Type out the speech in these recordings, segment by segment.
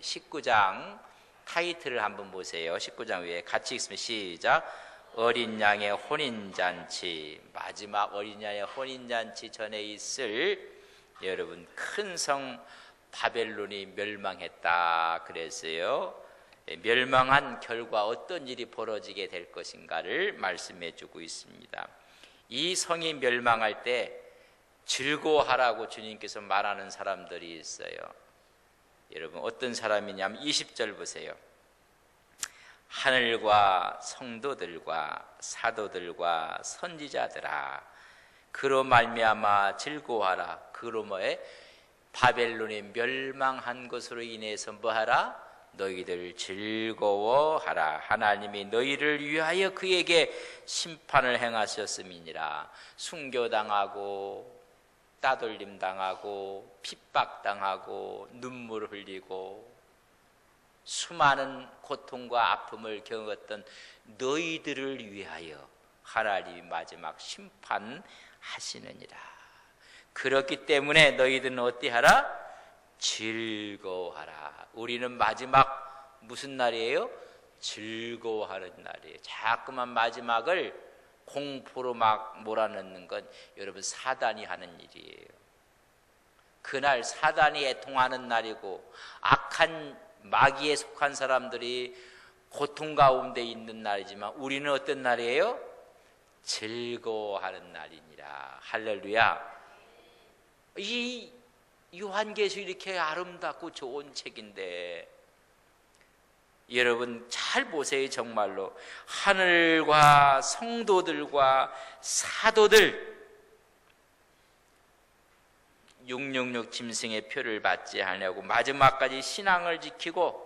19장 타이틀을 한번 보세요. 19장 위에 같이 읽습니다. 시작. 어린 양의 혼인잔치. 마지막 어린 양의 혼인잔치 전에 있을 여러분 큰 성 바벨론이 멸망했다 그랬어요. 멸망한 결과 어떤 일이 벌어지게 될 것인가를 말씀해 주고 있습니다. 이 성이 멸망할 때 즐거워하라고 주님께서 말하는 사람들이 있어요. 여러분 어떤 사람이냐면 20절 보세요. 하늘과 성도들과 사도들과 선지자들아 그로 말미암아 즐거워하라. 그로 뭐에 바벨론이 멸망한 것으로 인해서 뭐하라? 너희들 즐거워하라. 하나님이 너희를 위하여 그에게 심판을 행하셨음이니라. 순교당하고 따돌림 당하고 핍박당하고 눈물을 흘리고 수많은 고통과 아픔을 겪었던 너희들을 위하여 하나님이 마지막 심판하시느니라. 그렇기 때문에 너희들은 어찌하라? 즐거워하라. 우리는 마지막 무슨 날이에요? 즐거워하는 날이에요. 자꾸만 마지막을 공포로 막 몰아넣는 건 여러분 사단이 하는 일이에요. 그날 사단이 애통하는 날이고 악한 마귀에 속한 사람들이 고통 가운데 있는 날이지만 우리는 어떤 날이에요? 즐거워하는 날이니라. 할렐루야. 이 요한계시록 이렇게 아름답고 좋은 책인데 여러분 잘 보세요. 정말로 하늘과 성도들과 사도들 666 짐승의 표를 받지 않으려고 마지막까지 신앙을 지키고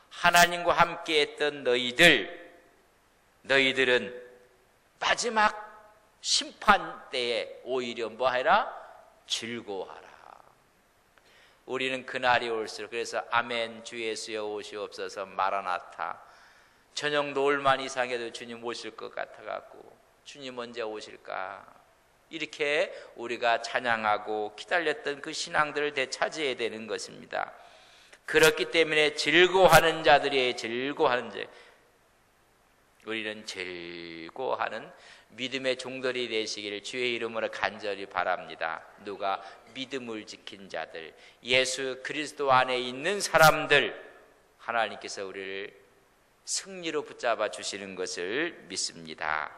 하나님과 함께 했던 너희들은 마지막 심판 때에 오히려 뭐하라? 즐거워하라. 우리는 그날이 올수록 그래서 아멘 주 예수여 오시옵소서 마라나타. 저녁 노을만 이상해도 주님 오실 것 같아갖고 주님 언제 오실까? 이렇게 우리가 찬양하고 기다렸던 그 신앙들을 되찾아야 되는 것입니다. 그렇기 때문에 즐거워하는 자들이 즐거워하는 자, 우리는 즐거워하는 믿음의 종들이 되시기를 주의 이름으로 간절히 바랍니다. 누가? 믿음을 지킨 자들, 예수 그리스도 안에 있는 사람들, 하나님께서 우리를 승리로 붙잡아 주시는 것을 믿습니다.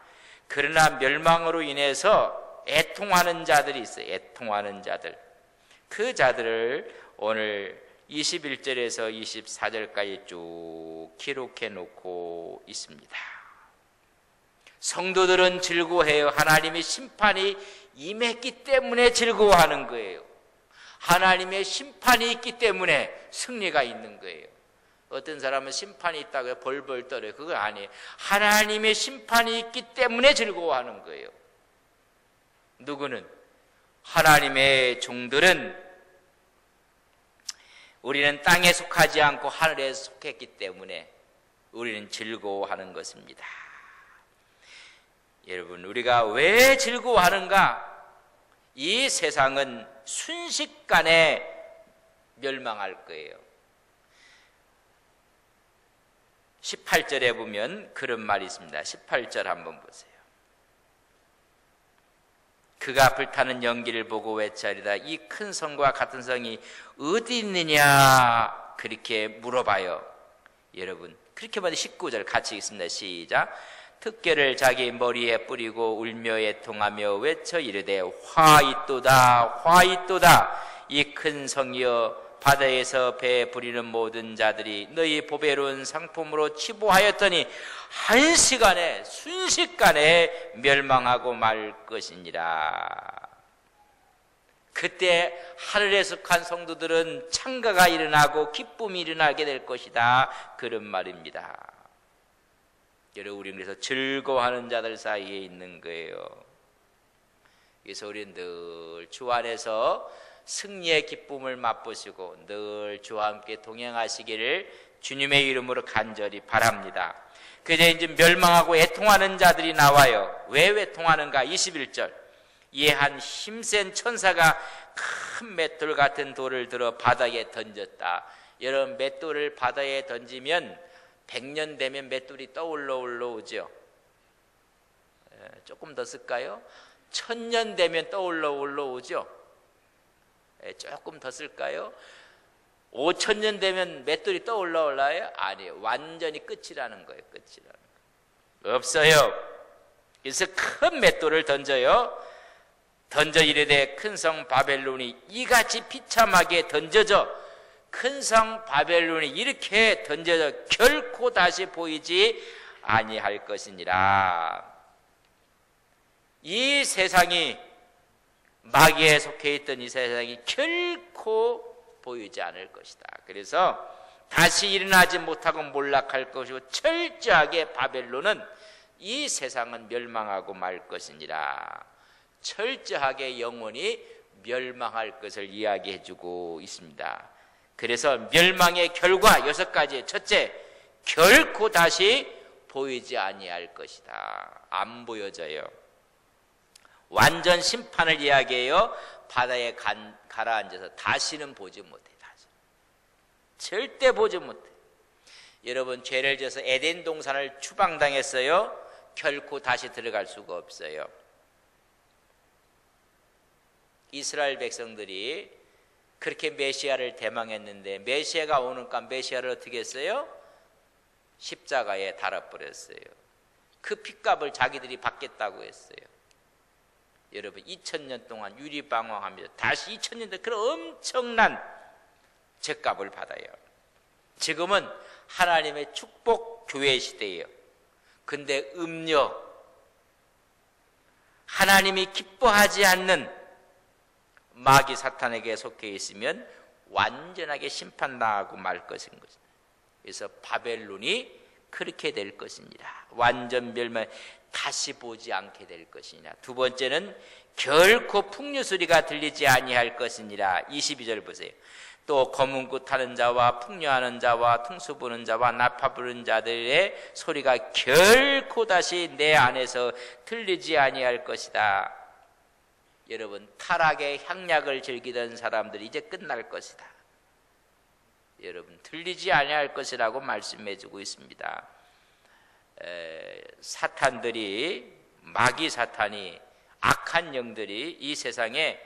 그러나 멸망으로 인해서 애통하는 자들이 있어요. 애통하는 자들. 그 자들을 오늘 21절에서 24절까지 쭉 기록해 놓고 있습니다. 성도들은 즐거워해요. 하나님의 심판이 임했기 때문에 즐거워하는 거예요. 하나님의 심판이 있기 때문에 승리가 있는 거예요. 어떤 사람은 심판이 있다고 해서 벌벌 떨어요. 그거 아니에요. 하나님의 심판이 있기 때문에 즐거워하는 거예요. 누구는? 하나님의 종들은 우리는 땅에 속하지 않고 하늘에 속했기 때문에 우리는 즐거워하는 것입니다. 여러분 우리가 왜 즐거워하는가? 이 세상은 순식간에 멸망할 거예요. 18절에 보면 그런 말이 있습니다. 18절 한번 보세요. 그가 불타는 연기를 보고 외치리다. 이 큰 성과 같은 성이 어디 있느냐? 그렇게 물어봐요. 여러분 그렇게 말해 19절 같이 읽습니다. 시작. 특결을 자기 머리에 뿌리고 울며 애통하며 외쳐 이르되 화 있도다 화 있도다. 이 큰 성이여 바다에서 배 부리는 모든 자들이 너희 보배로운 상품으로 치부하였더니 한시간에 순식간에 멸망하고 말 것이니라. 그때 하늘에 속한 성도들은 창가가 일어나고 기쁨이 일어나게 될 것이다. 그런 말입니다. 여러분 우리는 그래서 즐거워하는 자들 사이에 있는 거예요. 그래서 우리는 늘 주 안에서 승리의 기쁨을 맛보시고 늘 주와 함께 동행하시기를 주님의 이름으로 간절히 바랍니다. 그제 이제 멸망하고 애통하는 자들이 나와요. 왜 애통하는가? 21절. 이에 한 힘센 천사가 큰 맷돌 같은 돌을 들어 바닥에 던졌다. 여러분 맷돌을 바다에 던지면 100년 되면 맷돌이 떠올라 올라오죠. 조금 더 쓸까요? 1000년 되면 떠올라 올라오죠. 조금 더 쓸까요? 5000년 되면 맷돌이 떠올라 올라요? 아니에요. 완전히 끝이라는 거예요. 끝이라는 거예요. 없어요. 그래서 큰 맷돌을 던져요. 던져 이르되 큰 성 바벨론이 이같이 비참하게 던져져 큰 성 바벨론이 이렇게 던져져 결코 다시 보이지 아니할 것이니라. 이 세상이 마귀에 속해 있던 이 세상이 결코 보이지 않을 것이다. 그래서 다시 일어나지 못하고 몰락할 것이고 철저하게 바벨론은 이 세상은 멸망하고 말 것이니라. 철저하게 영원히 멸망할 것을 이야기해 주고 있습니다. 그래서 멸망의 결과 6가지. 첫째, 결코 다시 보이지 아니할 것이다. 안 보여져요. 완전 심판을 이야기해요. 바다에 가라앉아서 다시는 보지 못해. 다시. 절대 보지 못해. 여러분 죄를 져서 에덴 동산을 추방당했어요. 결코 다시 들어갈 수가 없어요. 이스라엘 백성들이 그렇게 메시아를 대망했는데 메시아가 오니까 메시아를 어떻게 했어요? 십자가에 달아버렸어요. 그 핏값을 자기들이 받겠다고 했어요. 여러분 2000년 동안 유리방황하면서 다시 2000년 동안 그런 엄청난 죗값을 받아요. 지금은 하나님의 축복 교회 시대예요. 근데 음녀, 하나님이 기뻐하지 않는 마귀 사탄에게 속해 있으면 완전하게 심판당하고 말 것인 것입니다. 그래서 바벨론이 그렇게 될 것입니다. 완전 멸망, 다시 보지 않게 될 것이니라. 두 번째는 결코 풍류소리가 들리지 아니할 것이니라. 22절 보세요. 또 검은구 타는 자와 풍류하는 자와 퉁수 부는 자와 나파 부는 자들의 소리가 결코 다시 내 안에서 들리지 아니할 것이다. 여러분 타락의 향락을 즐기던 사람들이 이제 끝날 것이다. 여러분 들리지 아니할 것이라고 말씀해 주고 있습니다. 사탄들이, 마귀 사탄이, 악한 영들이 이 세상에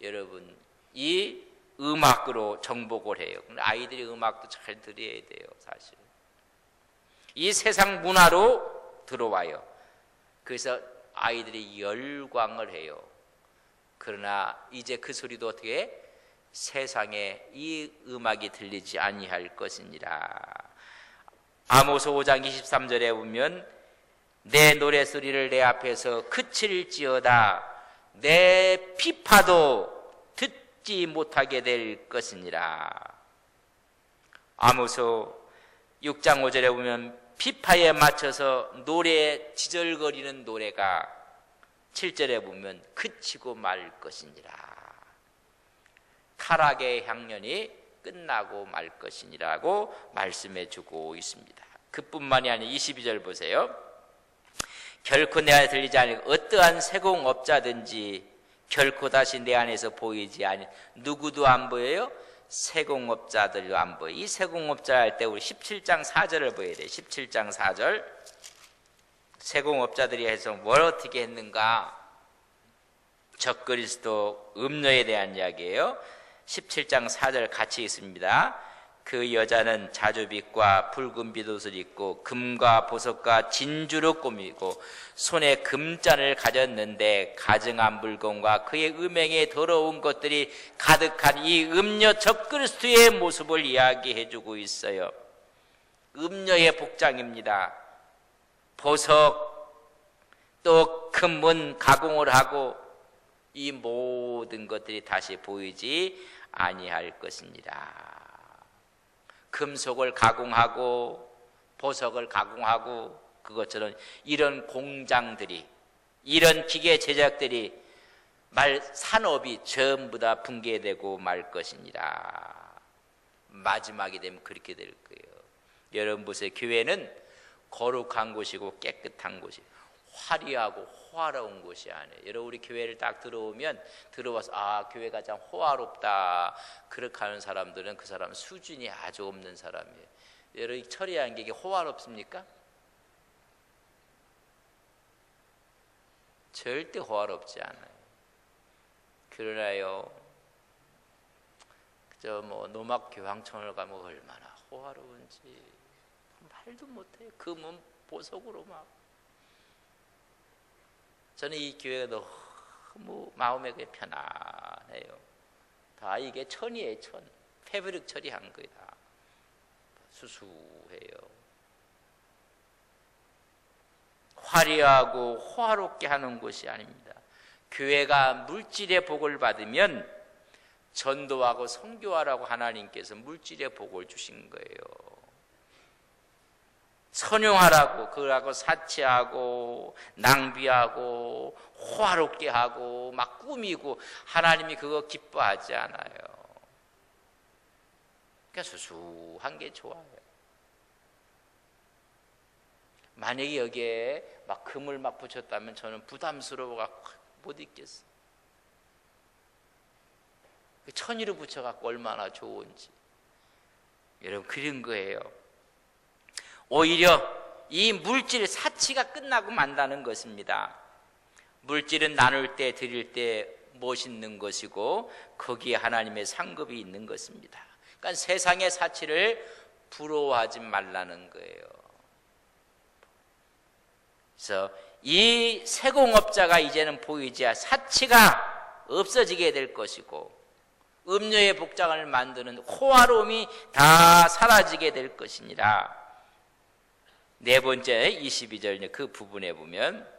여러분 이 음악으로 정복을 해요. 아이들이 음악도 잘 들어야 돼요. 사실 이 세상 문화로 들어와요. 그래서 아이들이 열광을 해요. 그러나 이제 그 소리도 어떻게 해? 세상에 이 음악이 들리지 아니할 것이니라. 아모스 5장 23절에 보면 내 노래소리를 내 앞에서 그칠지어다 내 비파도 듣지 못하게 될 것이니라. 아모스 6장 5절에 보면 비파에 맞춰서 노래 지절거리는 노래가 7절에 보면 그치고 말 것이니라. 타락의 향연이 끝나고 말 것이니라고 말씀해 주고 있습니다. 그뿐만이 아니라 22절 보세요. 결코 내 안에 들리지 않고 어떠한 세공업자든지 결코 다시 내 안에서 보이지 아니. 누구도 안 보여요? 세공업자들도 안 보여. 이 세공업자 할 때 우리 17장 4절을 보여야 돼요. 17장 4절. 세공업자들이 해서 뭘 어떻게 했는가? 적그리스도 음녀에 대한 이야기예요. 17장 4절 같이 있습니다. 그 여자는 자주빛과 붉은 빗옷을 입고 금과 보석과 진주로 꾸미고 손에 금잔을 가졌는데 가증한 물건과 그의 음행에 더러운 것들이 가득한 이 음녀 적그리스도의 모습을 이야기해 주고 있어요. 음녀의 복장입니다. 보석 또 금문 가공을 하고 이 모든 것들이 다시 보이지 아니할 것입니다. 금속을 가공하고 보석을 가공하고 그것처럼 이런 공장들이, 이런 기계 제작들이 산업이 전부 다 붕괴되고 말 것입니다. 마지막이 되면 그렇게 될 거예요. 여러분 보세요. 교회는 거룩한 곳이고 깨끗한 곳이에요. 화려하고 호화로운 곳이 아니에요. 여러분 우리 교회를 딱 들어와서 아 교회가 참 호화롭다 그렇게 하는 사람들은 그 사람 수준이 아주 없는 사람이에요. 여러분 처리한 게 호화롭습니까? 절대 호화롭지 않아요. 그러나요 그저 뭐 노막교황청을 가면 얼마나 호화로운지 말도 못해요. 금은 보석으로 막. 저는 이 교회가 너무 마음에 편안해요. 다 이게 천이에요. 천. 패브릭 처리한 거예요. 다 수수해요. 화려하고 호화롭게 하는 곳이 아닙니다. 교회가 물질의 복을 받으면 전도하고 선교하라고 하나님께서 물질의 복을 주신 거예요. 선용하라고, 그러고 사치하고 낭비하고 호화롭게 하고 막 꾸미고 하나님이 그거 기뻐하지 않아요. 그러니까 수수한 게 좋아요. 만약에 여기에 막 금을 막 붙였다면 저는 부담스러워갖고 못 있겠어요. 천이로 붙여갖고 얼마나 좋은지. 여러분 그런 거예요. 오히려 이 물질 사치가 끝나고 만다는 것입니다. 물질은 나눌 때 드릴 때 멋있는 것이고 거기에 하나님의 상급이 있는 것입니다. 그러니까 세상의 사치를 부러워하지 말라는 거예요. 그래서 이 세공업자가 이제는 보이지 않아 사치가 없어지게 될 것이고 음료의 복장을 만드는 호화로움이 다 사라지게 될 것이니라. 네 번째 22절 그 부분에 보면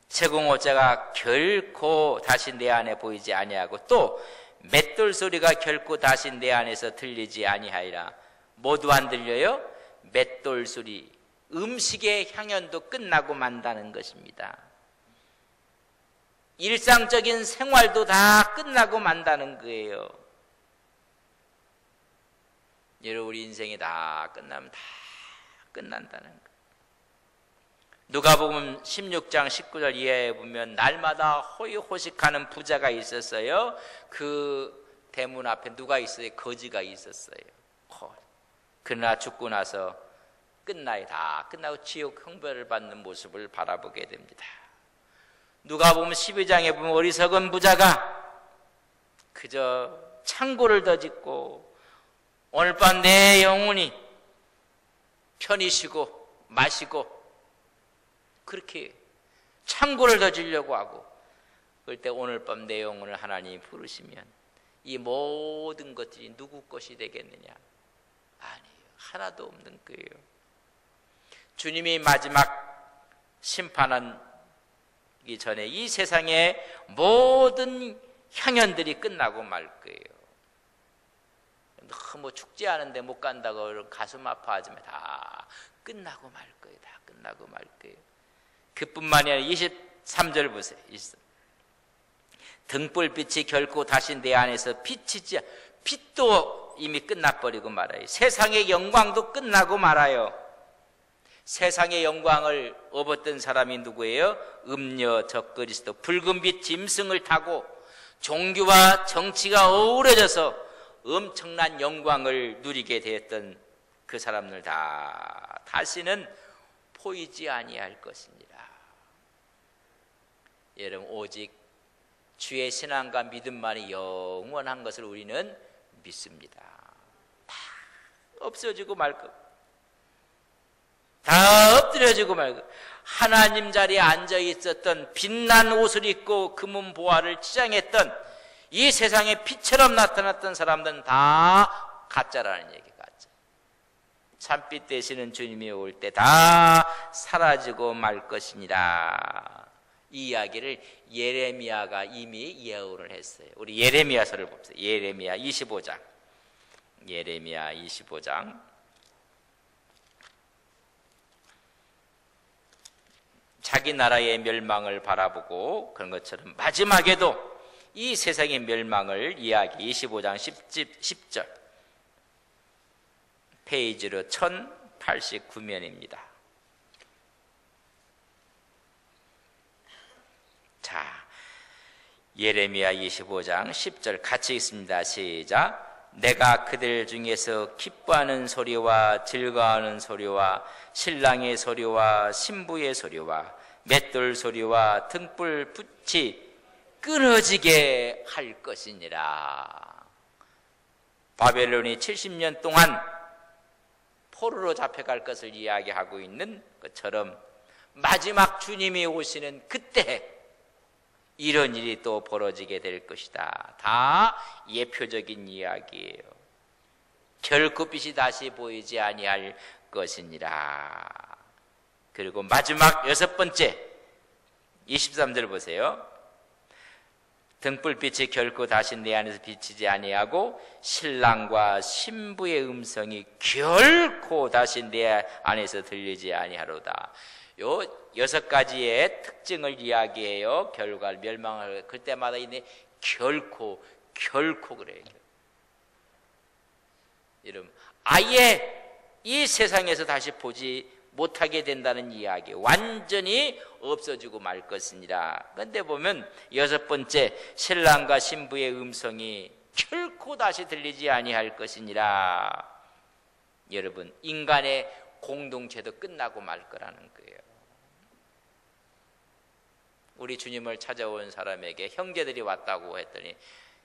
세공업자가 결코 다시 내 안에 보이지 아니하고 또 맷돌 소리가 결코 다시 내 안에서 들리지 아니하리라. 모두 안 들려요? 맷돌 소리, 음식의 향연도 끝나고 만다는 것입니다. 일상적인 생활도 다 끝나고 만다는 거예요. 여러분 우리 인생이 다 끝나면 다 끝난다는 거예요. 누가복음 16장 19절 이하에 보면 날마다 호의호식하는 부자가 있었어요. 그 대문 앞에 누가 있어요? 거지가 있었어요. 그러나 죽고 나서 끝나요. 다 끝나고 지옥 형벌을 받는 모습을 바라보게 됩니다. 누가복음 12장에 보면 어리석은 부자가 그저 창고를 더 짓고 오늘 밤 내 영혼이 편히 쉬고 마시고 그렇게 창고를 더 지려고 하고 그럴 때 오늘 밤 내 영혼을 하나님이 부르시면 이 모든 것들이 누구 것이 되겠느냐? 아니에요. 하나도 없는 거예요. 주님이 마지막 심판하기 전에 이 세상의 모든 향연들이 끝나고 말 거예요. 너무 축제하는데 못 간다고 가슴 아파하지만 다 끝나고 말 거예요. 다 끝나고 말 거예요. 그뿐만이 아니라 23절 보세요. 등불빛이 결코 다시 내 안에서 비치지 빛도 이미 끝나버리고 말아요. 세상의 영광도 끝나고 말아요. 세상의 영광을 업었던 사람이 누구예요? 음녀 적그리스도 붉은빛 짐승을 타고 종교와 정치가 어우러져서 엄청난 영광을 누리게 되었던 그 사람들 다 다시는 보이지 아니할 것이니라. 여러분 오직 주의 신앙과 믿음만이 영원한 것을 우리는 믿습니다. 다 없어지고 말 것, 다 엎드려지고 말 것. 하나님 자리에 앉아 있었던 빛난 옷을 입고 금은 보화를 치장했던 이 세상에 빛처럼 나타났던 사람들은 다 가짜라는 얘기. 가짜. 참빛 되시는 주님이 올 때 다 사라지고 말 것이니라. 이 이야기를 예레미야가 이미 예언을 했어요. 우리 예레미야서를 봅시다. 예레미야 25장. 예레미야 25장. 자기 나라의 멸망을 바라보고 그런 것처럼 마지막에도 이 세상의 멸망을 이야기 25장 10절 페이지로 1080 89면입니다. 자, 예레미야 25장 10절 같이 읽습니다. 시작. 내가 그들 중에서 기뻐하는 소리와 즐거워하는 소리와 신랑의 소리와 신부의 소리와 맷돌 소리와 등불 불이 끊어지게 할 것이니라. 바벨론이 70년 동안 포로로 잡혀갈 것을 이야기하고 있는 것처럼 마지막 주님이 오시는 그때 이런 일이 또 벌어지게 될 것이다. 다 예표적인 이야기예요. 결코 빛이 다시 보이지 아니할 것이니라. 그리고 마지막 6번째 23절 보세요. 등불빛이 결코 다시 내 안에서 비치지 아니하고 신랑과 신부의 음성이 결코 다시 내 안에서 들리지 아니하로다. 요 6가지의 특징을 이야기해요. 결과를 멸망할 그때마다 있는 결코 그래요. 여러분, 아예 이 세상에서 다시 보지 못하게 된다는 이야기, 완전히 없어지고 말 것이니라. 그런데 보면 6번째 신랑과 신부의 음성이 결코 다시 들리지 아니할 것이니라. 여러분, 인간의 공동체도 끝나고 말 거라는 거예요. 우리 주님을 찾아온 사람에게 형제들이 왔다고 했더니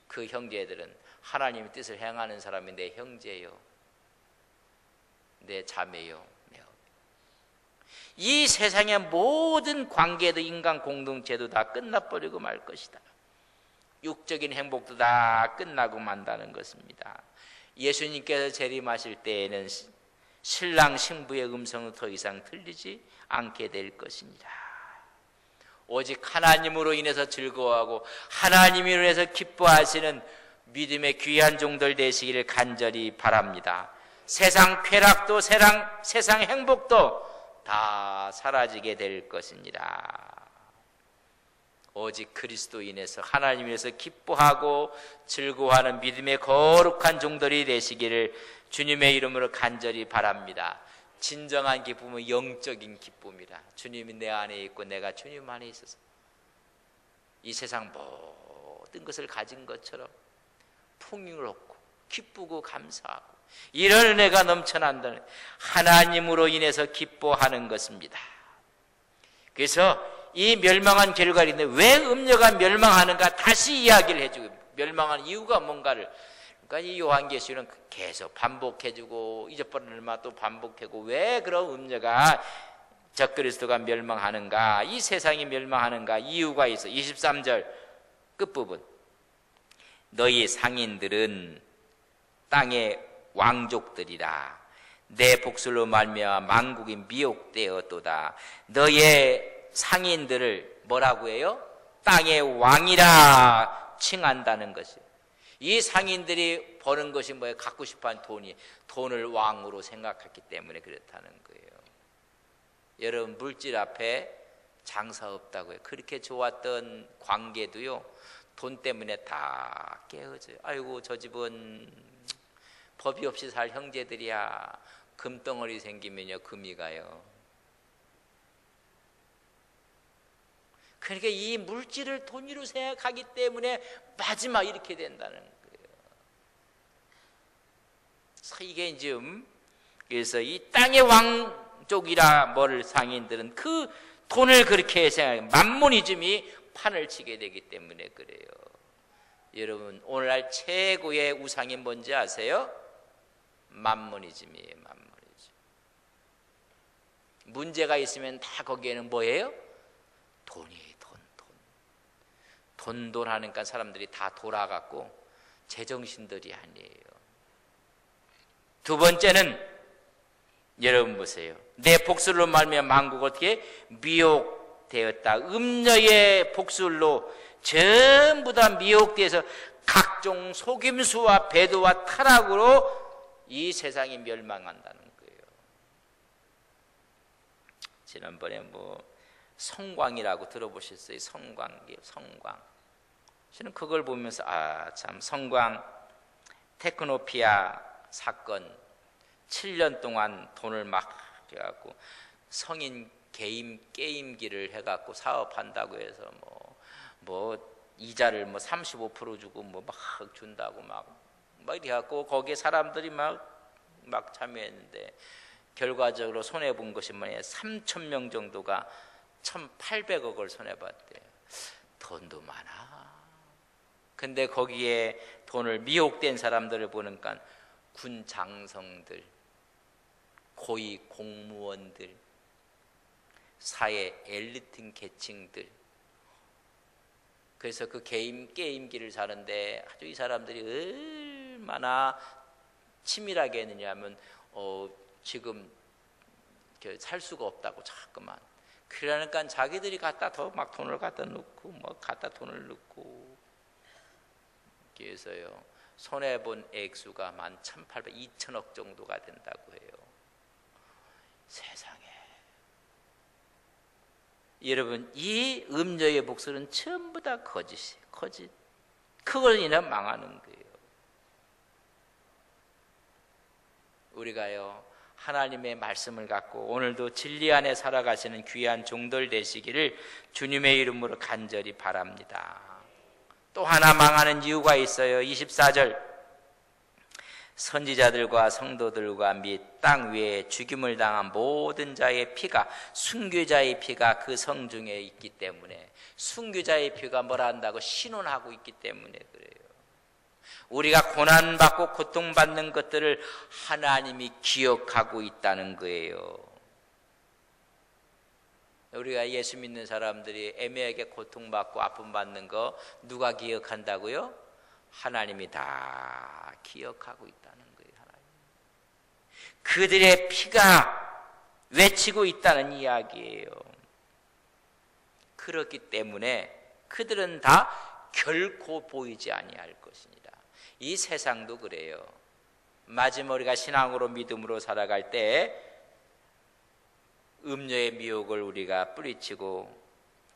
그 형제들은 하나님의 뜻을 행하는 사람이 내 형제요, 내 자매요. 이 세상의 모든 관계도 인간 공동체도 다 끝나버리고 말 것이다. 육적인 행복도 다 끝나고 만다는 것입니다. 예수님께서 재림하실 때에는 신랑 신부의 음성은 더 이상 들리지 않게 될 것입니다. 오직 하나님으로 인해서 즐거워하고 하나님으로 인해서 기뻐하시는 믿음의 귀한 종들 되시기를 간절히 바랍니다. 세상 쾌락도 세상 행복도 다 사라지게 될 것입니다. 오직 그리스도인에서 하나님에서 기뻐하고 즐거워하는 믿음의 거룩한 종들이 되시기를 주님의 이름으로 간절히 바랍니다. 진정한 기쁨은 영적인 기쁨이라. 주님이 내 안에 있고 내가 주님 안에 있어서 이 세상 모든 것을 가진 것처럼 풍요롭고 기쁘고 감사하고 이런 은혜가 넘쳐난다는 하나님으로 인해서 기뻐하는 것입니다. 그래서 이 멸망한 결과를 있는데 왜 음녀가 멸망하는가 다시 이야기를 해주고, 멸망한 이유가 뭔가를, 그러니까 이 요한계시록은 계속 반복해주고 잊어버린 얼마 또 반복하고, 왜 그런 음녀가 적그리스도가 멸망하는가, 이 세상이 멸망하는가 이유가 있어. 23절 끝부분, 너희 상인들은 땅의 왕족들이라. 내 복술로 말미암아 만국이 미혹되었도다. 너의 상인들을 뭐라고 해요? 땅의 왕이라 칭한다는 것이에요. 이 상인들이 버는 것이 뭐예요? 갖고 싶어하는 돈을 왕으로 생각했기 때문에 그렇다는 거예요. 여러분, 물질 앞에 장사 없다고요. 그렇게 좋았던 관계도요, 돈 때문에 다 깨어져요. 아이고, 저 집은 법이 없이 살 형제들이야. 금덩어리 생기면요, 금이 가요. 그러니까 이 물질을 돈으로 생각하기 때문에 마지막 이렇게 된다는 거예요. 이게 지금, 그래서 이 땅의 왕족이라 뭘 상인들은 그 돈을 그렇게 생각해요. 만모니즘이 판을 치게 되기 때문에 그래요. 여러분, 오늘날 최고의 우상이 뭔지 아세요? 만모니즘이에요. 만모니즘. 문제가 있으면 다 거기에는 뭐예요? 돈이 돈 하니까 사람들이 다 돌아갔고 제정신들이 아니에요. 두 번째는 여러분 보세요. 내 복술로 말미암아 만국 어떻게 미혹되었다. 음녀의 복술로 전부 다 미혹돼서 각종 속임수와 배도와 타락으로 이 세상이 멸망한다는 거예요. 지난번에 성광이라고 들어보셨어요? 성광이요, 성광. 저는 그걸 보면서 참 성광 테크노피아 사건, 7년 동안 돈을 막 해갖고 성인 게임기를 해갖고 사업한다고 해서 뭐 이자를 35% 주고 막 준다고 막 이렇게 해갖고 거기에 사람들이 막 참여했는데 결과적으로 손해본 것이 3,000명 정도가 1,800억을 손해봤대요. 돈도 많아. 근데 거기에 돈을 미혹된 사람들을 보니까 군 장성들, 고위 공무원들, 사회 엘리트 계층들. 그래서 그 게임기를 사는데 아주 이 사람들이 얼마나 치밀하게 했느냐면 지금 살 수가 없다고 자꾸만. 그러니까 자기들이 갖다 더 막 돈을 갖다 넣고 돈을 넣고. 그래서요 손해본 액수가 1,800, 2천억 정도가 된다고 해요. 세상에. 여러분, 이 음녀의 목소리는 전부 다 거짓이에요. 거짓. 그걸 인해 망하는 거예요. 우리가요 하나님의 말씀을 갖고 오늘도 진리 안에 살아가시는 귀한 종들 되시기를 주님의 이름으로 간절히 바랍니다. 또 하나 망하는 이유가 있어요. 24절 선지자들과 성도들과 및 땅 위에 죽임을 당한 모든 자의 피가, 순교자의 피가 그 성중에 있기 때문에, 순교자의 피가 뭐라 한다고? 신원하고 있기 때문에 그래요. 우리가 고난받고 고통받는 것들을 하나님이 기억하고 있다는 거예요. 우리가 예수 믿는 사람들이 애매하게 고통받고 아픔받는 거 누가 기억한다고요? 하나님이 다 기억하고 있다는 거예요. 하나님. 그들의 피가 외치고 있다는 이야기예요. 그렇기 때문에 그들은 다 결코 보이지 아니할 것입니다. 이 세상도 그래요. 마지막 우리가 신앙으로 믿음으로 살아갈 때 음녀의 미혹을 우리가 뿌리치고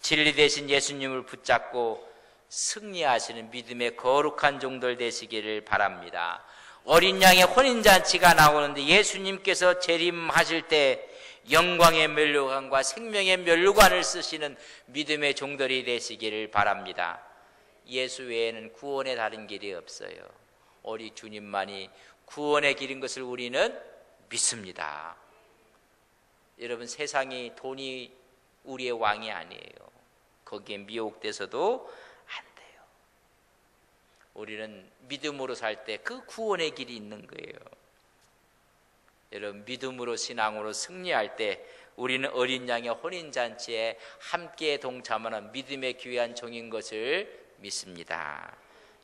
진리 대신 예수님을 붙잡고 승리하시는 믿음의 거룩한 종들 되시기를 바랍니다. 어린 양의 혼인잔치가 나오는데 예수님께서 재림하실 때 영광의 면류관과 생명의 면류관을 쓰시는 믿음의 종들이 되시기를 바랍니다. 예수 외에는 구원의 다른 길이 없어요. 우리 주님만이 구원의 길인 것을 우리는 믿습니다. 여러분, 세상이 돈이 우리의 왕이 아니에요. 거기에 미혹돼서도 안 돼요. 우리는 믿음으로 살 때 그 구원의 길이 있는 거예요. 여러분, 믿음으로 신앙으로 승리할 때 우리는 어린 양의 혼인잔치에 함께 동참하는 믿음의 귀한 종인 것을 믿습니다.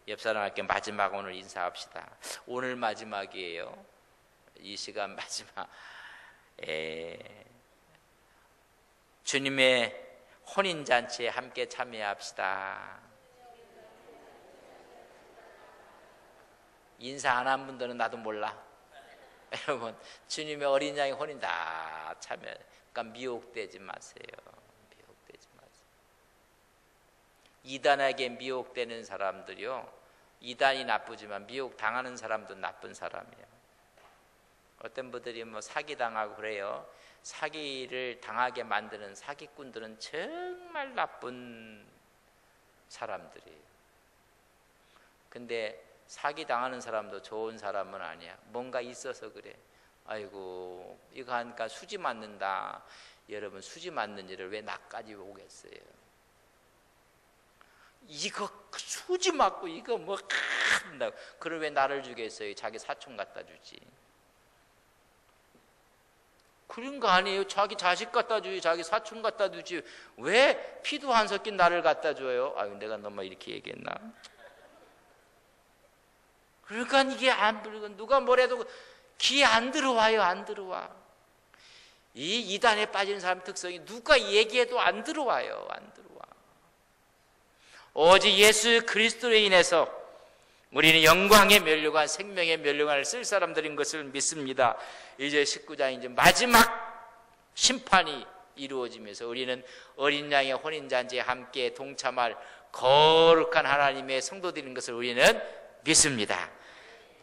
옆 사람께 마지막 오늘 인사합시다. 오늘 마지막이에요. 이 시간 마지막. 주님의 혼인잔치에 함께 참여합시다. 인사 안 한 분들은 나도 몰라. 여러분, 주님의 어린 양의 혼인 다 참여. 그러니까 미혹되지 마세요. 미혹되지 마세요. 이단에게 미혹되는 사람들이요, 이단이 나쁘지만 미혹 당하는 사람도 나쁜 사람이에요. 어떤 분들이 사기당하고 그래요. 사기를 당하게 만드는 사기꾼들은 정말 나쁜 사람들이에요. 근데 사기 당하는 사람도 좋은 사람은 아니야. 뭔가 있어서 그래. 아이고, 이거 하니까 수지 맞는다. 여러분, 수지 맞는 일을 왜 나까지 오겠어요? 이거 수지 맞고 이거 한다고. 그걸 왜 나를 주겠어요? 자기 사촌 갖다 주지. 그런 거 아니에요. 자기 자식 갖다 주지, 자기 사촌 갖다 주지. 왜 피도 안 섞인 나를 갖다 줘요? 아유, 내가 너무 이렇게 얘기했나? 그러니까 이게 누가 뭐래도 귀에 안 들어와요. 안 들어와. 이 이단에 빠지는 사람 특성이 누가 얘기해도 안 들어와요. 안 들어와. 오직 예수 그리스도로 인해서 우리는 영광의 면류관, 생명의 면류관을 쓸 사람들인 것을 믿습니다. 이제 19장 이제 마지막 심판이 이루어지면서 우리는 어린 양의 혼인잔치에 함께 동참할 거룩한 하나님의 성도들인 것을 우리는 믿습니다.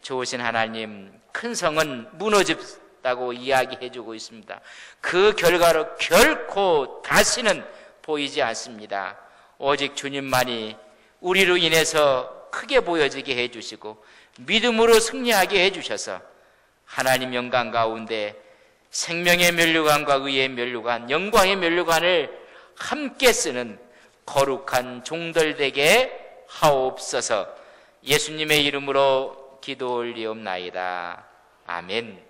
좋으신 하나님, 큰 성은 무너졌다고 이야기해주고 있습니다. 그 결과로 결코 다시는 보이지 않습니다. 오직 주님만이 우리로 인해서 크게 보여지게 해주시고 믿음으로 승리하게 해주셔서 하나님 영광 가운데 생명의 면류관과 의의 면류관, 영광의 면류관을 함께 쓰는 거룩한 종들 되게 하옵소서. 예수님의 이름으로 기도 올리옵나이다. 아멘.